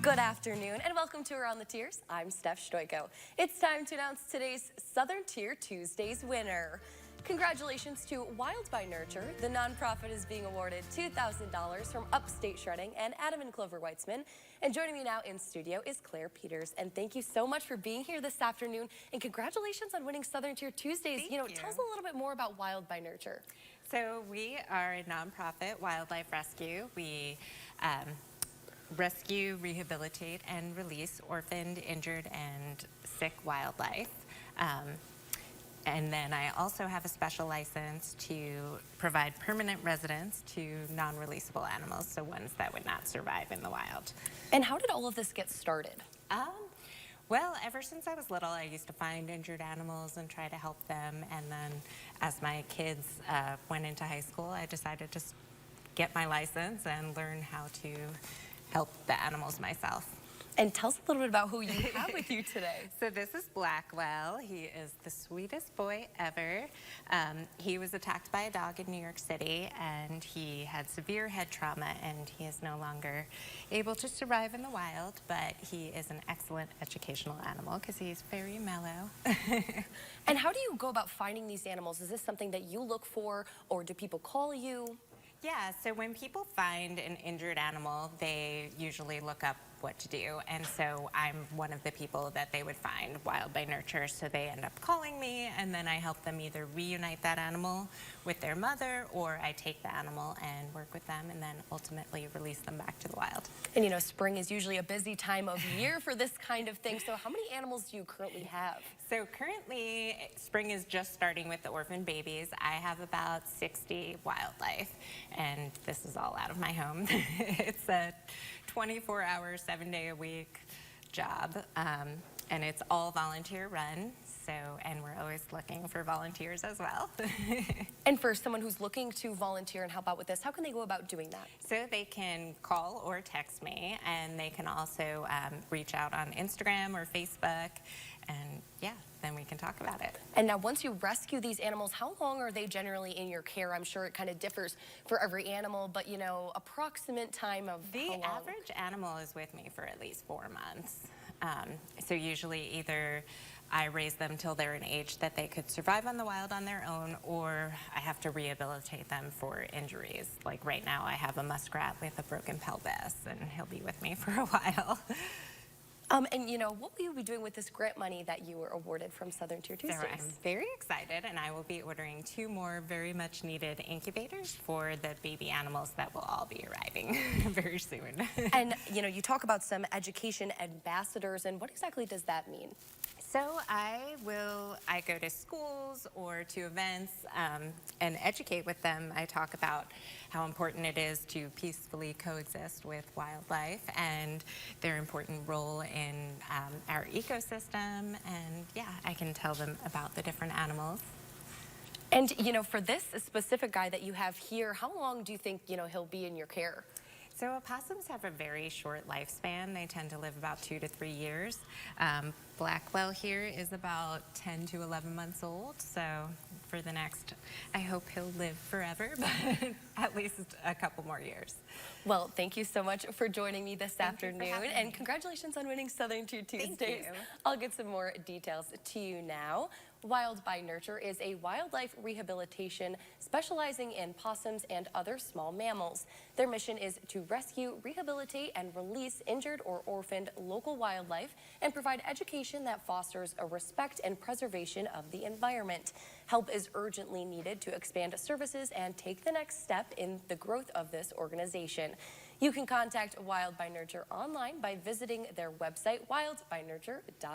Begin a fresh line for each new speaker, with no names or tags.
Good afternoon and welcome to Around the Tiers. I'm Steph Stoiko. It's time to announce today's Southern Tier Tuesdays winner. Congratulations to Wild by Nurture. The nonprofit is being awarded $2,000 from Upstate Shredding and Adam and Clover Weitzman. And joining me now in studio is Claire Peters. And thank you so much for being here this afternoon. And congratulations on winning Southern Tier Tuesdays.
Thank you.
Tell us a little bit more about Wild by Nurture.
So we are a nonprofit wildlife rescue. We rescue, rehabilitate, and release orphaned, injured, and sick wildlife. And then I also have a special license to provide permanent residence to non-releasable animals, so ones that would not survive in the wild.
And how did all of this get started?
Well, ever since I was little, I used to find injured animals and try to help them. And then as my kids went into high school, I decided to get my license and learn how to help the animals myself.
And tell us a little bit about who you have with you today.
So this is Blackwell. He is the sweetest boy ever. He was attacked by a dog in New York City, and he had severe head trauma, and he is no longer able to survive in the wild, but he is an excellent educational animal because he's very mellow.
And how do you go about finding these animals? Is this something that you look for, or do people call you?
Yeah, so when people find an injured animal, they usually look up what to do. And so I'm one of the people that they would find, Wild by Nurture. So they end up calling me, and then I help them either reunite that animal with their mother, or I take the animal and work with them and then ultimately release them back to the wild.
And spring is usually a busy time of year for this kind of thing. So how many animals do you currently have?
So currently, spring is just starting with the orphan babies. I have about 60 wildlife, and this is all out of my home. It's a 24-hour, 7-day-a-week job, and it's all volunteer run. And we're always looking for volunteers as well.
And for someone who's looking to volunteer and help out with this, how can they go about doing that?
So they can call or text me, and they can also reach out on Instagram or Facebook, and yeah, then we can talk about it.
And now once you rescue these animals, how long are they generally in your care? I'm sure it kind of differs for every animal, but approximate time of
the
how long?
average animal is with me for at least 4 months. So usually either I raise them till they're an age that they could survive on the wild on their own, or I have to rehabilitate them for injuries. Like right now I have a muskrat with a broken pelvis, and he'll be with me for a while.
And what will you be doing with this grant money that you were awarded from Southern Tier Tuesdays?
So I'm very excited, and I will be ordering 2 more very much needed incubators for the baby animals that will all be arriving very soon.
And you talk about some education ambassadors, and what exactly does that mean?
So I go to schools or to events and educate with them. I talk about how important it is to peacefully coexist with wildlife and their important role in our ecosystem. And yeah, I can tell them about the different animals.
And for this specific guy that you have here, how long do you think he'll be in your care?
So opossums have a very short lifespan. They tend to live about 2 to 3 years. Blackwell here is about 10 to 11 months old. So for the next, I hope he'll live forever, but at least a couple more years.
Well, thank you so much for joining me this afternoon, and
me.
congratulations on winning Southern Tier Tuesdays.
Thank you.
I'll get some more details to you now. Wild by Nurture is a wildlife rehabilitation specializing in possums and other small mammals. Their mission is to rescue, rehabilitate, and release injured or orphaned local wildlife and provide education that fosters a respect and preservation of the environment. Help is urgently needed to expand services and take the next step in the growth of this organization. You can contact Wild by Nurture online by visiting their website, wildbynurture.com.